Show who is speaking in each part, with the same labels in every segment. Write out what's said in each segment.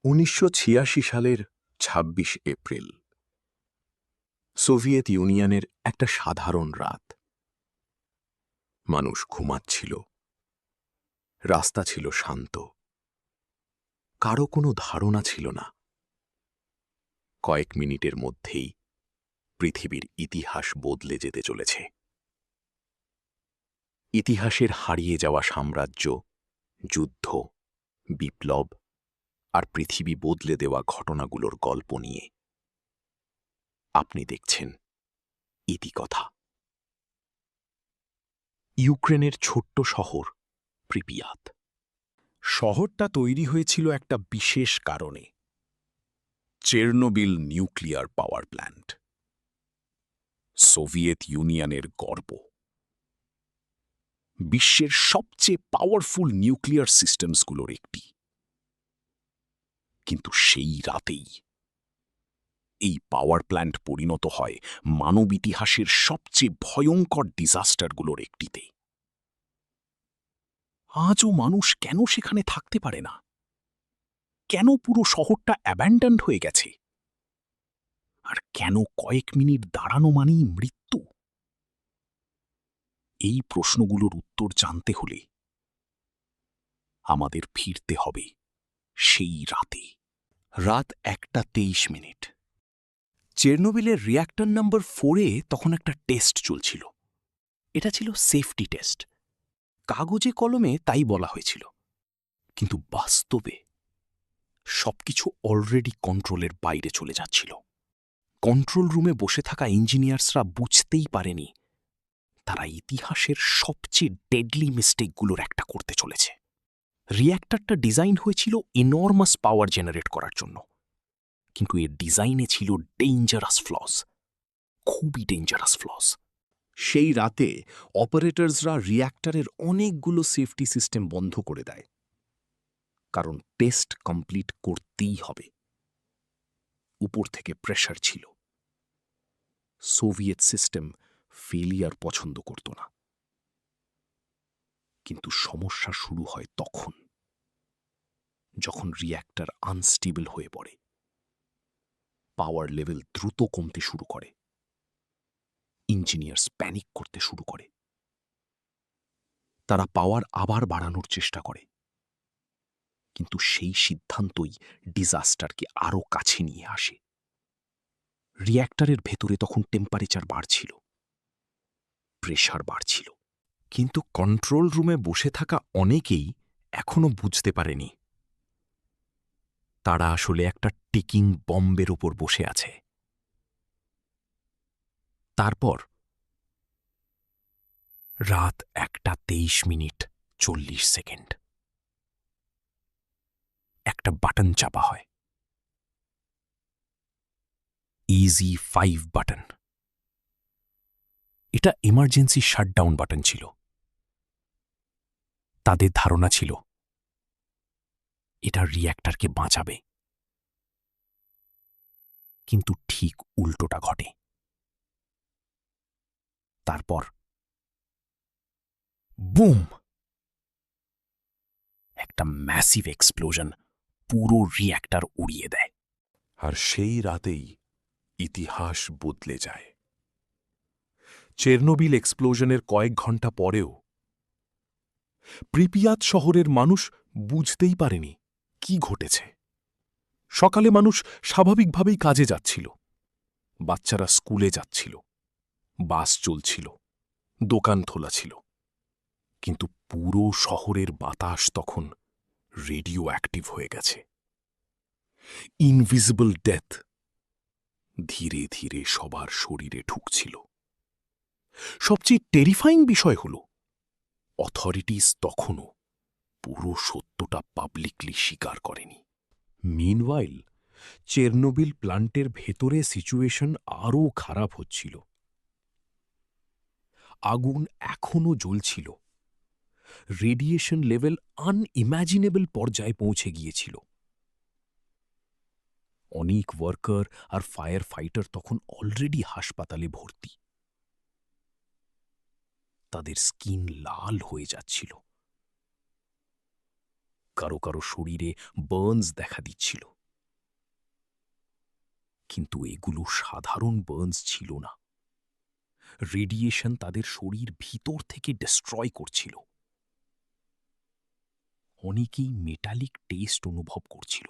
Speaker 1: ১৯৮৬ সালের ২৬ April Soviet ইউনিয়নের একটা সাধারণ রাত। মানুষ ঘুমাচ্ছিল, রাস্তা ছিল শান্ত, কারো কোনো ধারণা ছিল না কয়েক মিনিটের মধ্যেই পৃথিবীর ইতিহাস বদলে যেতে চলেছে। ইতিহাসের হারিয়ে যাওয়া সাম্রাজ্য, যুদ্ধ, বিপ্লব আর পৃথিবী বদলে দেওয়া ঘটনাগুলোর গল্প নিয়ে আপনি দেখছেন ইতিকথা। ইউক্রেনের ছোট্ট শহর প্রিপিয়াত।
Speaker 2: শহরটা তৈরি হয়েছিল একটা বিশেষ কারণে, Chernobyl nuclear power plant, Soviet ইউনিয়নের গর্ব, বিশ্বের সবচেয়ে পাওয়ারফুল নিউক্লিয়ার সিস্টেমসগুলোর একটি। কিন্তু সেই রাতেই এই পাওয়ার প্ল্যান্ট পরিণত হয় মানব ইতিহাসের সবচেয়ে ভয়ঙ্কর ডিজাস্টারগুলোর একটিতে। আজও মানুষ কেন সেখানে থাকতে পারে না? কেন পুরো শহরটা অ্যাব্যান্ডন্ড হয়ে গেছে? আর কেন কয়েক মিনিট দাঁড়ানো মানেই মৃত্যু? এই প্রশ্নগুলোর উত্তর জানতে হলে আমাদের ফিরতে হবে সেই রাতে।
Speaker 3: রাত 1:23। চেরনোবিলের রিঅ্যাক্টর নম্বর 4-এ তখন একটা টেস্ট চলছিল। এটা ছিল সেফটি টেস্ট। কাগজে কলমে তাই বলা হয়েছিল, কিন্তু বাস্তবে সবকিছু অলরেডি কন্ট্রোলের বাইরে চলে যাচ্ছিল। কন্ট্রোল রুমে বসে থাকা ইঞ্জিনিয়ার্সরা বুঝতেই পারেনি তারা ইতিহাসের সবচেয়ে ডেডলি মিস্টেকগুলোর একটা করতে চলেছে। রিঅ্যাক্টরটা ডিজাইন হয়েছিল ইনর্মাস পাওয়ার জেনারেট করার জন্য, কিন্তু এর ডিজাইনে ছিল ডেঞ্জারাস ফ্লস, খুবই ডেঞ্জারাস ফ্লস।
Speaker 2: সেই রাতে অপারেটরসরা রিঅ্যাক্টরের অনেকগুলো সেফটি সিস্টেম বন্ধ করে দেয়, কারণ টেস্ট কমপ্লিট করতেই হবে। উপর থেকে প্রেশার ছিল। সোভিয়েত সিস্টেম ফেলিয়ার পছন্দ করত না। কিন্তু সমস্যা শুরু হয় তখন, যখন রিঅ্যাক্টর আনস্টেবল হয়ে পড়ে, পাওয়ার লেভেল দ্রুত কমতে শুরু করে, ইঞ্জিনিয়ার্স প্যানিক করতে শুরু করে। তারা পাওয়ার আবার বাড়ানোর চেষ্টা করে, কিন্তু সেই সিদ্ধান্তই ডিজাস্টারকে আরও কাছে নিয়ে আসে। রিঅ্যাক্টরের ভেতরে তখন টেম্পারেচার বাড়ছিল, প্রেশার বাড়ছিল।
Speaker 3: কিন্তু কন্ট্রোল রুমে বসে থাকা অনেকেই এখনো বুঝতে পারেনি তারা আসলে একটা টিকিং বম্বের ওপর বসে আছে। তারপর রাত 1:23:40। একটা বাটন চাপা হয়, ইজি 5 বাটন। এটা এমার্জেন্সি শাটডাউন বাটন ছিল। তাদের ধারণা ছিল এটা রিঅ্যাক্টরকে বাঁচাবে, কিন্তু ঠিক উল্টোটা ঘটে। তারপর বুম! একটা ম্যাসিভ এক্সপ্লোশন পুরো রিঅ্যাক্টর উড়িয়ে দেয়।
Speaker 1: আর সেই রাতেই ইতিহাস বদলে যায়। চেরনোবিল এক্সপ্লোশনের কয়েক ঘণ্টা পরেও প্রিপিয়াত শহরের মানুষ বুঝতেই পারেনি কি ঘটেছে। সকালে মানুষ স্বাভাবিকভাবেই কাজে যাচ্ছিল, বাচ্চারা স্কুলে যাচ্ছিল, বাস চলছিল, দোকান খোলা ছিল, কিন্তু পুরো শহরের বাতাস তখন রেডিও অ্যাক্টিভ হয়ে গেছে। ইনভিজিবল ডেথ ধীরে ধীরে সবার শরীরে ঢুকছিল। সবচেয়ে টেরিফাইং বিষয় হল, অথরিটিস তখনও পুরো সত্যটা পাবলিকলি স্বীকার করেনি। মিনওয়াইল চেরনোবিল প্ল্যান্টের ভেতরে সিচুয়েশন আরও খারাপ হচ্ছিল। আগুন এখনও জ্বলছিল, রেডিয়েশন লেভেল আনইম্যাজিনেবল পর্যায়ে পৌঁছে গিয়েছিল। অনেক ওয়ার্কার আর ফায়ার ফাইটার তখন অলরেডি হাসপাতালে ভর্তি। তাদের স্কিন লাল হয়ে যাচ্ছিল,
Speaker 3: কারো কারো শরীরে বার্নস দেখা দিচ্ছিল। কিন্তু এগুলো সাধারণ বার্নস ছিল না। রেডিয়েশন তাদের শরীর ভিতর থেকে ডিস্ট্রয় করছিল। অনেকেই মেটালিক টেস্ট অনুভব করছিল।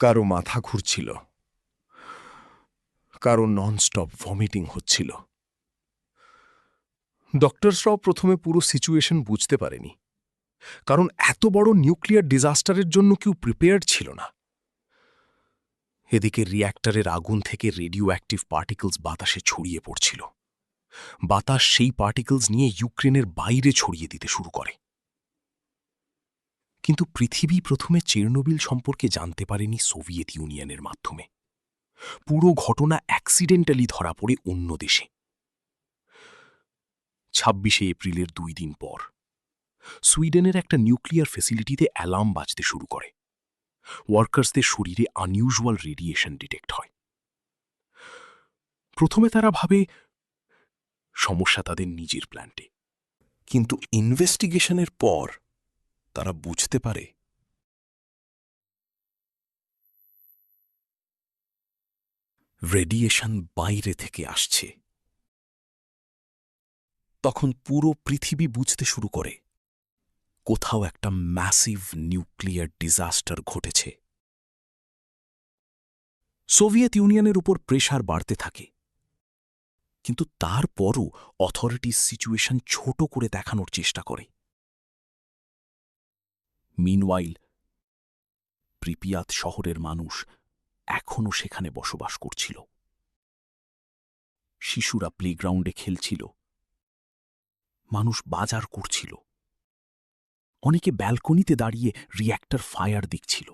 Speaker 1: কারো মাথা ঘুরছিল, কারো ননস্টপ ভমিটিং হচ্ছিল। ডক্টরসরাও প্রথমে পুরো সিচুয়েশন বুঝতে পারেনি, কারণ এত বড় নিউক্লিয়ার ডিজাস্টারের জন্য কেউ প্রিপেয়ার্ড ছিল না। এদিকে রিয়্যাক্টরের আগুন থেকে রেডিও অ্যাক্টিভ পার্টিকলস বাতাসে ছড়িয়ে পড়ছিল। বাতাস সেই পার্টিকলস নিয়ে ইউক্রেনের বাইরে ছড়িয়ে দিতে শুরু করে। কিন্তু পৃথিবী প্রথমে চেরনোবিল সম্পর্কে জানতে পারেনি সোভিয়েত ইউনিয়নের মাধ্যমে। পুরো ঘটনা অ্যাক্সিডেন্টালি ধরা পড়ে অন্য দেশে। ২৬শে এপ্রিলের ২ দিন পর সুইডেনের একটা নিউক্লিয়ার ফ্যাসিলিটিতে অ্যালার্ম বাজতে শুরু করে। ওয়ার্কার্সদের শরীরে আনইউজুয়াল রেডিয়েশন ডিটেক্ট হয়। প্রথমে তারা ভাবে সমস্যা তাদের নিজের প্ল্যান্টে, কিন্তু ইনভেস্টিগেশনের পর তারা বুঝতে পারে রেডিয়েশন বাইরে থেকে আসছে। তখন পুরো পৃথিবী বুঝতে শুরু করে কোথাও একটা ম্যাসিভ নিউক্লিয়ার ডিজাস্টার ঘটেছে। সোভিয়েত ইউনিয়নের উপর প্রেশার বাড়তে থাকে, কিন্তু তারপরও অথরিটিস সিচুয়েশন ছোট করে দেখানোর চেষ্টা করে। মিনওয়াইল প্রিপিয়াত শহরের মানুষ এখনও সেখানে বসবাস করছিল। শিশুরা প্লেগ্রাউন্ডে খেলছিল, মানুষ বাজার করছিল, অনেকে ব্যালকনিতে দাঁড়িয়ে রিয়্যাক্টর ফায়ার দেখছিল।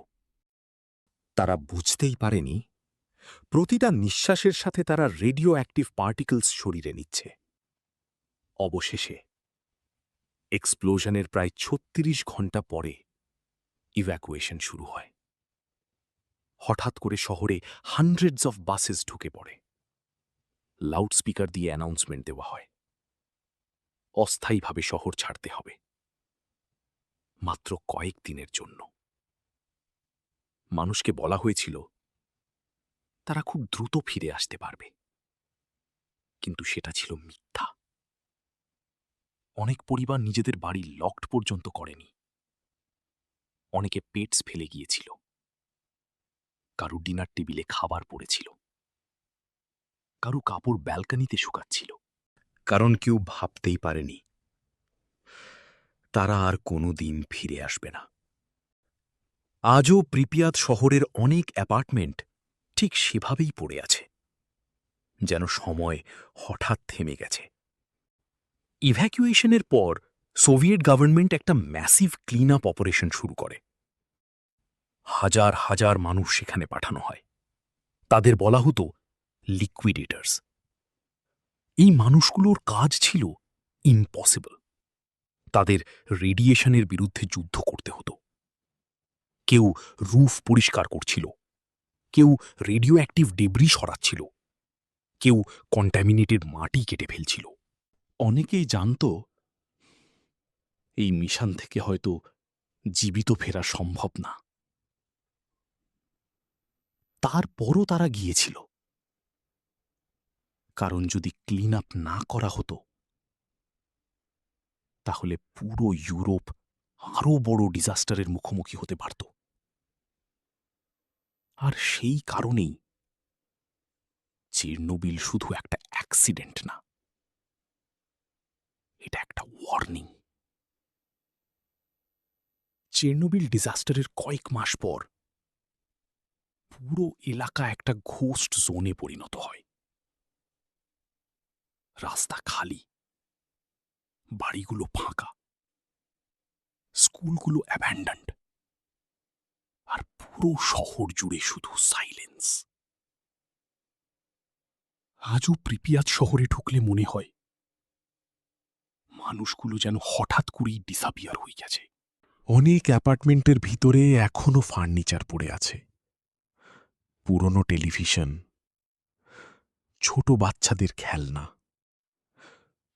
Speaker 1: তারা বুঝতেই পারেনি প্রতিটা নিঃশ্বাসের সাথে তারা রেডিও অ্যাক্টিভ পার্টিকলস শরীরে নিচ্ছে। অবশেষে এক্সপ্লোশনের প্রায় ৩৬ ঘণ্টা পরে ইভ্যাকুয়েশন শুরু হয়। হঠাৎ করে শহরে হান্ড্রেডস অফ বাসেস ঢুকে পড়ে। লাউডস্পিকার দিয়ে অ্যানাউন্সমেন্ট দেওয়া হয়, অস্থায়ীভাবে শহর ছাড়তে হবে, মাত্র কয়েক দিনের জন্য। মানুষকে বলা হয়েছিল তারা খুব দ্রুত ফিরে আসতে পারবে, কিন্তু সেটা ছিল মিথ্যা। অনেক পরিবার নিজেদের বাড়ি লকড পর্যন্ত করেনি। অনেকে পেটস ফেলে গিয়েছিল, কারো ডিনার টেবিলে খাবার পড়েছিল, কারো কাপড় ব্যালকনিতে শুকাচ্ছিল, কারণ কেউ ভাবতেই পারেনি তারা আর কোনো দিন ফিরে আসবে না। আজও প্রিপিয়াত শহরের অনেক অ্যাপার্টমেন্ট ঠিক সেভাবেই পড়ে আছে, যেন সময় হঠাৎ থেমে গেছে। ইভ্যাকুয়েশনের পর সোভিয়েত গভর্নমেন্ট একটা ম্যাসিভ ক্লিন আপ অপারেশন শুরু করে। হাজার হাজার মানুষ সেখানে পাঠানো হয়। তাদের বলা হতো লিকুইডেটর্স। এই মানুষগুলোর কাজ ছিল ইম্পসিবল। তাদের রেডিয়েশনের বিরুদ্ধে যুদ্ধ করতে হতো। কেউ রুফ পরিষ্কার করছিল, কেউ রেডিও অ্যাক্টিভ ডেব্রি সরাচ্ছিল, কেউ কন্টামিনেটেড মাটি কেটে ফেলছিল। অনেকেই জানত এই মিশন থেকে হয়তো জীবিত ফেরা সম্ভব না। তারপরও তারা গিয়েছিল, কারণ যদি ক্লিন আপ না করা হতো তাহলে পুরো ইউরোপ আরও বড় ডিজাস্টারের মুখোমুখি হতে পারত। আর সেই কারণেই চেরনোবিল শুধু একটা অ্যাক্সিডেন্ট না, এটা একটা ওয়ার্নিং। চেরনোবিল ডিজাস্টারের কয়েক মাস পর পুরো এলাকা একটা ঘোস্ট জোনে পরিণত হয়। রাস্তা খালি, বাড়িগুলো ফাঁকা, স্কুলগুলো অ্যাব্যান্ডন্ড, আর পুরো শহর জুড়ে শুধু সাইলেন্স। আজও প্রিপিয়াত শহরে ঢুকলে মনে হয় মানুষগুলো যেন হঠাৎ করেই ডিসাপিয়ার হয়ে গেছে। অনেক অ্যাপার্টমেন্টের ভিতরে এখনো ফার্নিচার পড়ে আছে, পুরনো টেলিভিশন, ছোট বাচ্চাদের খেলনা,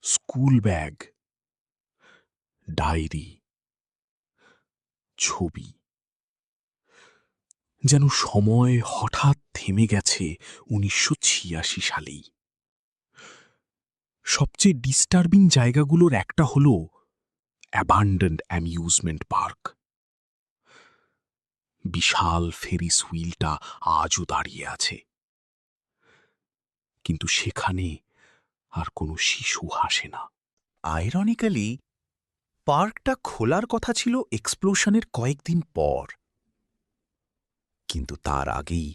Speaker 1: স্কুল ব্যাগ, ডায়েরি, ছবি। যেন সময় হঠাৎ থেমে গেছে ১৯৮৬ সালেই। সবচেয়ে ডিস্টার্বিং জায়গাগুলোর একটা হল অ্যাবান্ডন্ড অ্যামিউজমেন্ট পার্ক। বিশাল ফেরিস হুইলটা আজও দাঁড়িয়ে আছে, কিন্তু সেখানে আর কোনো শিশু হাসে না।
Speaker 3: আইরনিক্যালি, পার্কটা খোলার কথা ছিল এক্সপ্লোশনের কয়েকদিন পর, কিন্তু তার আগেই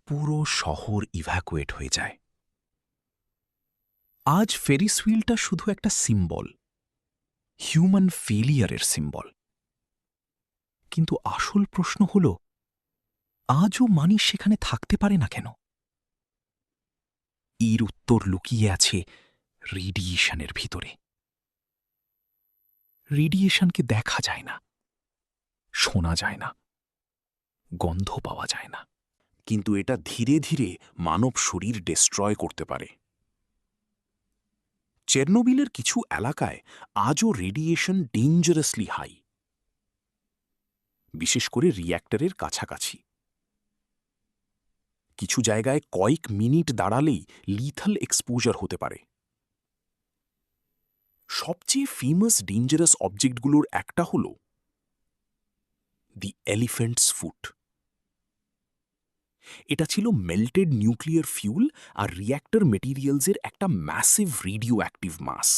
Speaker 3: পুরো শহর ইভ্যাকুয়েট হয়ে যায়। আজ ফেরিস হুইলটা শুধু একটা সিম্বল, হিউম্যান ফেলিয়ারের সিম্বল। কিন্তু আসল প্রশ্ন হল, আজও মানুষ সেখানে থাকতে পারে না কেন? এর উত্তর লুকিয়ে আছে রেডিয়েশনের ভিতরে। রেডিয়েশনকে দেখা যায় না, শোনা যায় না, গন্ধ পাওয়া যায় না,
Speaker 2: কিন্তু এটা ধীরে ধীরে মানব শরীর ডিস্ট্রয় করতে পারে। চেরনোবিলের কিছু এলাকায় আজও রেডিয়েশন ডেঞ্জারাসলি হাই, বিশেষ করে রিয়্যাক্টরের কাছাকাছি। কিছু জায়গায় কয়েক মিনিট দাঁড়ালেই লিথাল এক্সপোজার হতে পারে। সবচেয়ে ফেমাস ডেঞ্জারাস অবজেক্টগুলোর একটা হল দি এলিফ্যান্টস ফুট। এটা ছিল মেল্টেড নিউক্লিয়ার ফিউল আর রিয়্যাক্টর মেটেরিয়ালসের একটা ম্যাসিভ রেডিও অ্যাক্টিভ মাস।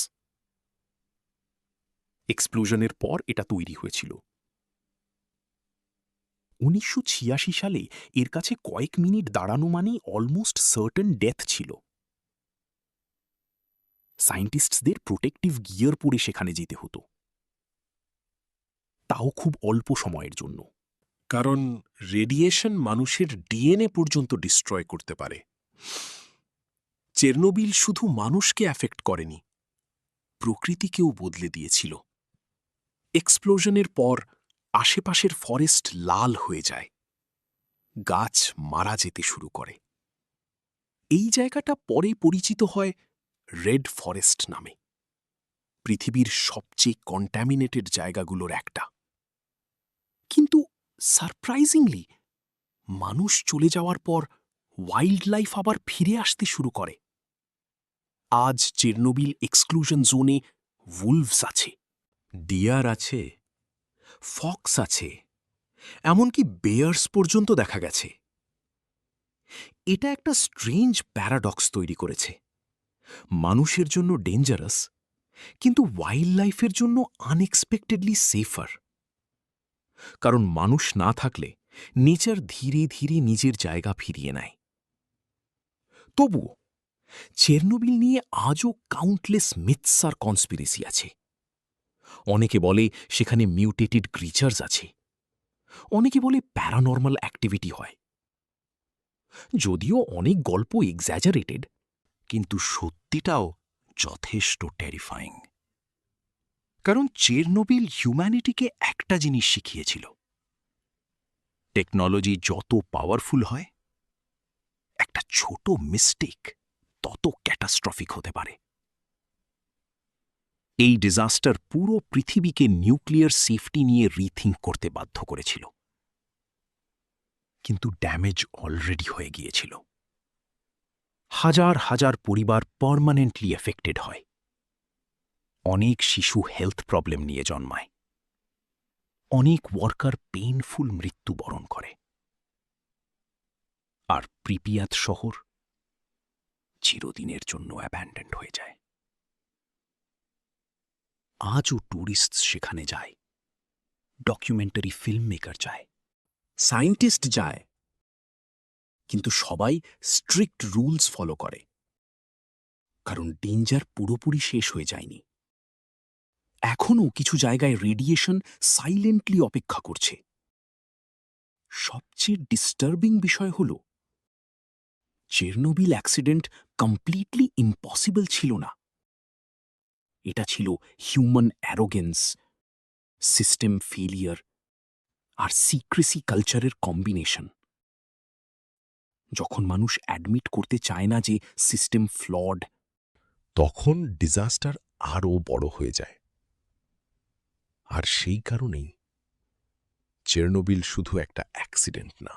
Speaker 2: এক্সপ্লোশনের পর এটা তৈরি হয়েছিল। ১৯৮৬ সালে এর কাছে কয়েক মিনিট দাঁড়ানো মানেই অলমোস্ট সার্টেন ডেথ ছিল। সায়েন্টিস্টদের প্রোটেক্টিভ গিয়ার পরে সেখানে যেতে হতো, তাও খুব অল্প সময়ের জন্য।
Speaker 1: কারণ রেডিয়েশন মানুষের ডিএনএ পর্যন্ত ডিস্ট্রয় করতে পারে। চেরনোবিল শুধু মানুষকে অ্যাফেক্ট করেনি, প্রকৃতিকেও বদলে দিয়েছিল। এক্সপ্লোশনের পর আশেপাশের ফরেস্ট লাল হয়ে যায়, গাছ মারা যেতে শুরু করে। এই জায়গাটা পরে পরিচিত হয় রেড ফরেস্ট নামে, পৃথিবীর সবচেয়ে কন্ট্যামিনেটেড জায়গাগুলোর একটা। কিন্তু সারপ্রাইজিংলি, মানুষ চলে যাওয়ার পর ওয়াইল্ড লাইফ আবার ফিরে আসতে শুরু করে। আজ চেরনোবিল এক্সক্লুশন জোনে উলভস আছে, ডিয়ার আছে, ফক্স আছে, এমনকি বেয়ার্স পর্যন্ত দেখা গেছে। এটা একটা স্ট্রেঞ্জ প্যারাডক্স তৈরি করেছে। মানুষের জন্য ডেঞ্জারাস, কিন্তু ওয়াইল্ড লাইফের জন্য আনএক্সপেক্টেডলি সেফার। কারণ মানুষ না থাকলে নেচার ধীরে ধীরে নিজের জায়গা ফিরিয়ে নেয়। তবুও চেরনোবিল নিয়ে আজও কাউন্টলেস মিথস আর কনস্পিরেসি আছে। অনেকে বলে সেখানে মিউটেটেড ক্রিচার্স আছে, অনেকে বলে প্যারানর্মাল অ্যাক্টিভিটি হয়। যদিও অনেক গল্প এক্স্যাজারেটেড, কিন্তু সত্যিটাও যথেষ্ট টেরিফাইং। কারণ চেরনোবিল হিউম্যানিটিকে একটা জিনিস শিখিয়েছিল, টেকনোলজি যত পাওয়ারফুল হয়, একটা ছোট মিস্টেক তত ক্যাটাস্ট্রফিক হতে পারে। এই ডিজাস্টার পুরো পৃথিবীকে নিউক্লিয়ার সেফটি নিয়ে রিথিঙ্ক করতে বাধ্য করেছিল। কিন্তু ড্যামেজ অলরেডি হয়ে গিয়েছিল। হাজার হাজার পরিবার পার্মানেন্টলি এফেক্টেড হয়। অনেক শিশু হেলথ প্রবলেম নিয়ে জন্মায়। অনেক ওয়ার্কার পেইনফুল মৃত্যুবরণ করে। আর প্রিপিয়াত শহর চিরদিনের জন্য অ্যাব্যান্ডেন্ড হয়ে যায়। আজও ট্যুরিস্ট সেখানে যায়, ডকুমেন্টারি ফিল্ম মেকার যায়, সায়েন্টিস্ট যায়, কিন্তু সবাই স্ট্রিক্ট রুলস ফলো করে। কারণ ডেঞ্জার পুরোপুরি শেষ হয়ে যায়নি। এখনও কিছু জায়গায় রেডিয়েশন সাইলেন্টলি অপেক্ষা করছে। সবচেয়ে ডিস্টার্বিং বিষয় হল, চেরনোবিল অ্যাক্সিডেন্ট কমপ্লিটলি ইম্পসিবল ছিল না। এটা ছিল হিউম্যান অ্যারোগেন্স, সিস্টেম ফেলিয়ার আর সিক্রেসি কালচারের কম্বিনেশন। যখন মানুষ অ্যাডমিট করতে চায় না যে সিস্টেম ফ্লড, তখন ডিজাস্টার আরও বড় হয়ে যায়। আর সেই কারণেই চেরনোবিল শুধু একটা অ্যাক্সিডেন্ট না,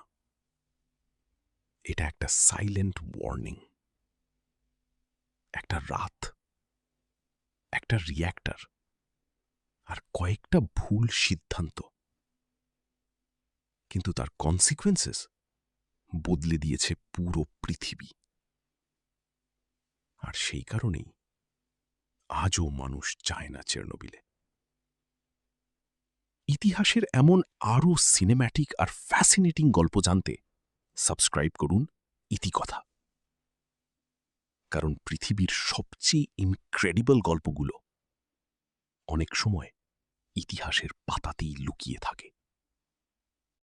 Speaker 1: এটা একটা সাইলেন্ট ওয়ার্নিং। একটা রাত, একটা রিয়্যাক্টর, আর কয়েকটা ভুল সিদ্ধান্ত, কিন্তু তার কনসিকুয়েন্সেস বদলে দিয়েছে পুরো পৃথিবী। আর সেই কারণেই আজও মানুষ চায় না চেরনোবিলে। ইতিহাসের এমন আরও সিনেম্যাটিক আর ফ্যাসিনেটিং গল্প জানতে সাবস্ক্রাইব করুন ইতিকথা। কারণ পৃথিবীর সবচেয়ে ইনক্রেডিবল গল্পগুলো অনেক সময় ইতিহাসের পাতাতেই লুকিয়ে থাকে।